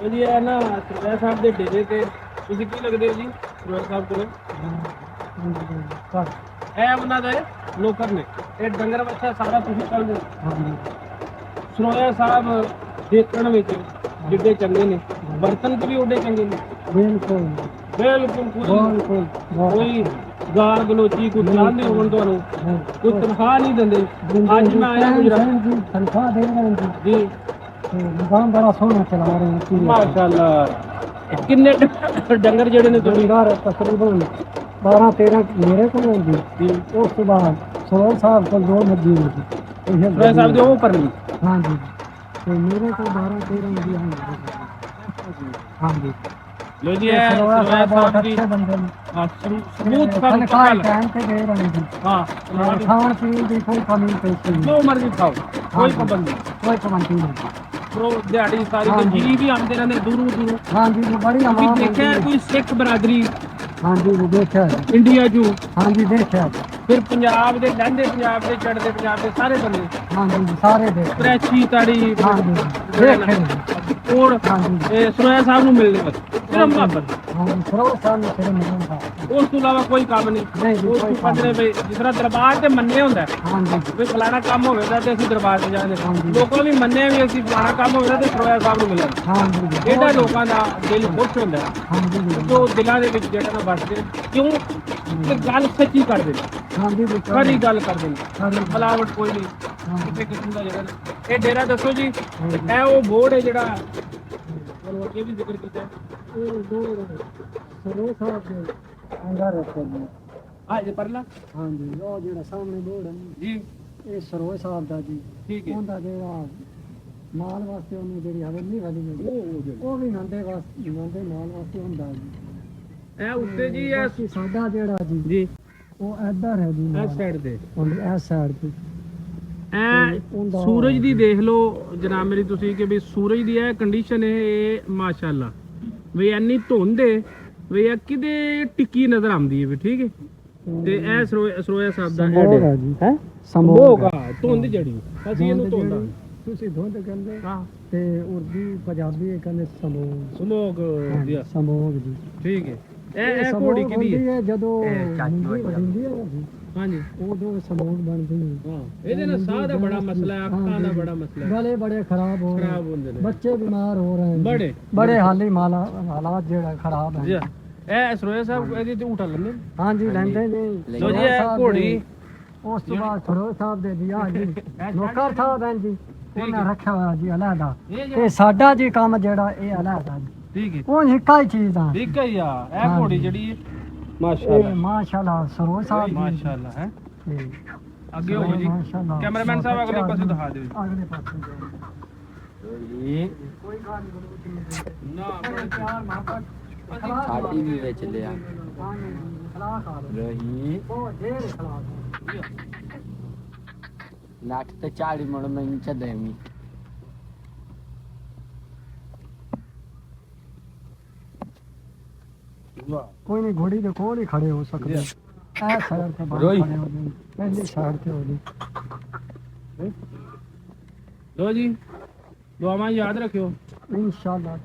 ਜੀ ਇਹ ਨਾ ਸਰਦਾਰ ਸਾਹਿਬ ਦੇ ਡੇਰੇ ਤੇ ਤੁਸੀਂ ਕੀ ਲੱਗਦੇ ਹੋ ਜੀ ਸਰਦਾਰ ਸਾਹਿਬ ਕੋਲ? ਇਹ ਉਹਨਾਂ ਦੇ ਨੌਕਰ ਨੇ। ਇਹ ਡੰਗਰ ਬੱਚਾ ਸਾਰਾ ਤੁਸੀਂ ਕਰਦੇ ਹੋ। ਸਰੋਇਆ ਸਾਹਿਬ ਦੇਖਣ ਵਿੱਚ ਜਿੱਡੇ ਚੰਗੇ ਨੇ, ਬਰਤਨ ਵੀ ਉਹਦੇ ਚੰਗੇ ਨੇ। ਬਿਲਕੁਲ ਬਿਲਕੁਲ ਕੋਈ ਗਾਲ ਗਲੋਚੀ ਕੋਈ ਚਾਹੁੰਦੇ ਹੋਣ ਤੁਹਾਨੂੰ, ਕੋਈ ਤਨਖਾਹ ਨਹੀਂ ਦਿੰਦੇ। ਅੱਜ ਮੈਂ ਆਇਆ ਗੁਜਰਾਤ ਤਨਖਾਹ ਦੇ ਰਹੇ ਜੀ, ਨਿਜ਼ਾਮ ਬੜਾ ਸੋਹਣਾ ਚਲਾ ਰਹੇ ਨੇ ਮਾਸ਼ਾਅੱਲਾ। ਕਿੰਨੇ ਡੰਗਰ ਜਿਹੜੇ ਨੇ ਤੁਹਾਡੇ ਘਰ ਤਕਰੀਬਨ 12-13 ਮੇਰੇ ਕੋਲ ਹੁੰਦੀ ਜੀ? ਉਸ ਤੋਂ ਬਾਅਦ ਸਰੋਰ ਸਾਹਿਬ ਕੋਲ 2 ਮੱਝੀ ਹੁੰਦੀ। ਸਰਦਾਰ ਸਾਹਿਬ ਦੇ ਉਹ ਪਰਲੀ ਹਾਂਜੀ, ਤੇ ਮੇਰੇ ਕੋਲ 12-13 ਹੁੰਦੀ ਹਾਂਜੀ। ਲੋ ਜੀ ਇਹ ਸਰਦਾਰ ਸਾਹਿਬ ਦੀ ਅੱਛੇ ਬੰਦੇ ਨੇ। ਸਬੂਤ ਸਭ ਤਨਖਾਹ ਟਾਈਮ ਤੇ ਦੇ ਰਹੇ ਨੇ। ਹਾਂ, ਖਾਣ ਪੀਣ ਦੀ ਕੋਈ ਕਮੀ ਪੇਸ਼ੀ ਨਹੀਂ, ਜੋ ਮਰਜ਼ੀ ਖਾਓ, ਕੋਈ ਪਾਬੰਦੀ ਕੋਈ ਪਾਬੰਦੀ ਨਹੀਂ। ਪ੍ਰੋ ਦਿਹਾੜੀ ਸਾਰੀ ਤੇ ਜੀ ਵੀ ਆਉਂਦੇ ਰਹਿੰਦੇ ਦੂਰੋਂ। ਹਾਂਜੀ ਬੜੀ ਤੁਸੀਂ ਆਵਾਜ਼ ਦੇਖਿਆ ਕੋਈ ਸਿੱਖ ਬਰਾਦਰੀ ਹਾਂਜੀ ਦੇਖਿਆ ਇੰਡੀਆ 'ਚ? ਹਾਂਜੀ ਦੇਖਿਆ ਫਿਰ ਪੰਜਾਬ ਦੇ ਲਹਿੰਦੇ, ਪੰਜਾਬ ਦੇ ਚੜ੍ਹਦੇ, ਪੰਜਾਬ ਦੇ ਸਾਰੇ ਬੰਦੇ ਹਾਂਜੀ ਸਾਰੇ ਦੇਖੇ ਪ੍ਰੈਚੀ ਤਾੜੀ ਹਾਂਜੀ ਦੇਖੇ ਔਰ ਹਾਂਜੀ ਇਹ ਸਰੋਇਆ ਸਾਹਿਬ ਨੂੰ ਮਿਲਣੇ ਬਸ ਸਿਰਫ ਮੁਹੱਬਤ। ਹਾਂਜੀ ਸਰੋਰ ਸਾਹਿਬ ਨੂੰ ਸਿਰ ਮਿਲਣ ਦਾ ਉਸ ਤੋਂ ਇਲਾਵਾ ਕੋਈ ਕੰਮ ਨਹੀਂ। ਨਹੀਂ ਜੀ, ਉਸ ਕੋਈ ਤੋਂ ਕੰਮ ਪੰਜਰੇ ਵੀ ਜਿਸ ਤਰ੍ਹਾਂ ਦਰਬਾਰ ਤੇ ਮੰਨੇ ਹੁੰਦਾ ਹਾਂਜੀ ਵੀ ਫਲਾਣਾ ਕੰਮ ਹੋਵੇਗਾ ਤੇ ਅਸੀਂ ਦਰਬਾਰ ਤੇ ਜਾਂਦੇ। ਹਾਂਜੀ। ਲੋਕਾਂ ਵੀ ਮੰਨੇ ਵੀ ਅਸੀਂ ਫਲਾਣਾ ਕੰਮ ਹੋਵੇਗਾ ਤੇ ਸਰੋਇਆ ਸਾਹਿਬ ਨੂੰ ਮਿਲਣ। ਹਾਂਜੀ ਇਹਦਾ ਲੋਕਾਂ ਦਾ ਦਿਲ ਖੁਸ਼ ਹੁੰਦਾ ਹਾਂਜੀ ਜੋ ਦਿਲਾਂ ਦੇ ਵਿੱਚ ਜਿਹੜਾ ਨਾ ਵੱਸਦੇ ਕਿਉਂ ਤੇ ਗੱਲ ਸੱਚੀ ਕਰਦੇ ਨੇ, ਹਾਂਜੀ ਸਾਰੀ ਗੱਲ ਕਰਦੇ ਨੇ, ਹਾਂਜੀ ਮਿਲਾਵਟ ਕੋਈ ਨਹੀਂ ਕਿਸੇ ਕਿਸਮ ਦਾ ਜਿਹੜਾ। ਇਹ ਡੇਰਾ ਦੱਸੋ ਜੀ, ਇਹ ਉਹ ਬੋਰਡ ਹੈ ਜਿਹੜਾ ਤੁਹਾਨੂੰ ਅੱਗੇ ਵੀ ਜ਼ਿਕਰ ਕੀਤਾ ਹੈ? ਇਹ ਦੋ ਸਰੋਰ ਸਾਹਿਬ ਦੇ ਅੰਦਰ ਰੱਖੇ ਨੇ। ਹਾਂ ਜੀ ਪਰਲਾ ਹਾਂਜੀ ਉਹ ਜਿਹੜਾ ਸਾਹਮਣੇ ਬੋਰਡ ਹੈ ਜੀ, ਇਹ ਸਰੋਰ ਸਾਹਿਬ ਦਾ ਜੀ। ਠੀਕ ਹੈ। ਉਹਦਾ ਜਿਹੜਾ ਮਾਲ ਵਾਸਤੇ ਉਹਨੂੰ ਜਿਹੜੀ ਹਵੇਲੀ ਵਾਲੀ ਹੁੰਦੀ ਉਹ ਵੀ ਨੰਦੇ ਵਾਸਤੇ ਮਾਲ ਵਾਸਤੇ ਹੁੰਦਾ ਜੀ। ਇਹ ਉੱਤੇ ਜੀ ਇਹ ਬਾਕੀ ਸਾਡਾ ਜਿਹੜਾ ਜੀ ਜੀ ਉਹ ਇੱਧਰ ਹੈ ਜੀ ਇਸ ਸਾਈਡ ਤੇ ਇਸ ਸਾਈਡ ਤੇ ਇਹ ਸੂਰਜ ਦੀ ਦੇਖ ਲਓ ਜਨਾਬ ਮੇਰੀ ਤੁਸੀਂ ਕਿ ਵੀ ਸੂਰਜ ਦੀ ਇਹ ਕੰਡੀਸ਼ਨ ਹੈ ਇਹ ਮਾਸ਼ਾਅੱਲਾ ਵੀ ਇੰਨੀ ਧੁੰਦ ਹੈ ਵੀ ਇਹ ਕਿਤੇ ਟਿੱਕੀ ਨਜ਼ਰ ਆਉਂਦੀ ਹੈ ਵੀ ਠੀਕ ਹੈ। ਤੇ ਇਹ ਸਰੋਇਆ ਸਾਹਿਬ ਦਾ ਸਮੋਗ ਹੈ ਜੀ ਹੈ ਸਮੋਗ ਸਮੋਗਾ ਧੁੰਦ ਜੜੀ ਅਸੀਂ ਇਹਨੂੰ ਧੁੰਦ ਆਖਦੇ। ਤੁਸੀਂ ਧੁੰਦ ਕਹਿੰਦੇ ਹਾਂ ਤੇ ਉਰਦੂ ਪੰਜਾਬੀ ਕਹਿੰਦੇ ਸਮੋਗ। ਸਮੋਗ ਜੀ ਸਮੋਗ ਜੀ ਠੀਕ ਹੈ। ਇਹ ਘੋੜੀ ਕਿਹਦੀ ਹੈ? ਜਦੋਂ ਮੁੰਡੀ ਵੱਢਦੀ ਹੈ ਨਾ ਜੀ ਹਾਂਜੀ ਉਦੋਂ ਸਮੋਗ ਬਣਦੀ ਹੈ। ਹਾਂ ਇਹਦੇ ਨਾਲ ਸਾਹ ਦਾ ਬੜਾ ਮਸਲਾ ਹੈ, ਅੱਖਾਂ ਦਾ ਬੜਾ ਮਸਲਾ ਹੈ, ਗਲੇ ਬੜੇ ਖਰਾਬ ਹੋ ਰਹੇ ਖਰਾਬ ਹੁੰਦੇ ਨੇ, ਬੱਚੇ ਬਿਮਾਰ ਹੋ ਰਹੇ ਹਨ ਬੜੇ ਬੜੇ ਹਾਲਾਤ ਜਿਹੜਾ ਖਰਾਬ ਜੀ। ਹੈ। ਇਹ ਸਰੋਇਆ ਸਾਹਿਬ ਇਹਦੇ ਤੇ ਉਠਾ ਲੈਂਦੇ ਨੇ? ਹਾਂਜੀ ਲੈਂਦੇ ਜੀ। ਲੋ ਜੀ ਇਹ ਘੋੜੀ ਉਸ ਤੋਂ ਬਾਅਦ ਸਰੋਜ ਸਾਹਿਬ ਦੇ ਜੀ ਆ ਜੀ ਨੌਕਰ ਸਾਹਿਬ ਹਨ ਜੀ, ਉਹਨਾਂ ਰੱਖਿਆ ਹੋਇਆ ਜੀ ਅਲੱਗਾ। ਤੇ ਸਾਡਾ ਜੀ ਕੰਮ ਜਿਹੜਾ ਇਹ ਅਲੱਗਾ ਜੀ। ਠੀਕ ਹੈ, ਉਹ ਇੱਕਾ ਹੀ ਚੀਜ਼ ਆ। ਠੀਕ ਹੈ ਯਾ ਇਹ ਘੋੜੀ ਜਿਹੜੀ ਹੈ ਮਾਸ਼ਾਅੱਲਾ ਮਾਸ਼ਾਅੱਲਾ ਸਰੋਜ ਸਾਹਿਬ ਜੀ ਮਾਸ਼ਾਅੱਲਾ ਹੈ। ਤੇ ਅੱਗੇ ਹੋ ਜੀ ਮਾਸ਼ਾਅੱਲਾ। ਕੈਮਰਾਮੈਨ ਸਾਹਿਬ ਅਗਲੇ ਪਾਸੇ ਦਿਖਾ ਦਿਓ ਜੀ। ਅਗਲੇ ਪਾਸੇ ਜਾਓ। ਕੋਈ ਗੱਲ ਨਹੀਂ ਨਾ ਪਿਆਰ ਮੁਹੱਬਤ ਸਾਡੀ ਵੀ ਵਿੱਚ ਲਿਆ ਖਲਾਸ ਆ ਰਹੀ ਬਹੁਤ ਢੇਰ ਖਲਾਸ ਲੱਖ ਤੇ 40 ਮਣ ਮੈਨੂੰ ਚੱਦੇਵੀਂ ਕੋਈ ਨਹੀਂ ਘੋੜੀ ਦੇ ਕੋਲ ਹੀ ਖੜੇ ਹੋ ਸਕਦੇ ਐ ਸਾਈਡ ਤੇ ਬਾਹਰ ਖੜੇ ਹੋ ਜੀ ਪਹਿਲੀ ਸਾਈਡ ਤੇ ਹੋ ਜੀ। ਲੋ ਜੀ ਦੁਆਵਾਂ ਯਾਦ ਰੱਖਿਓ। इंशाल्लाह।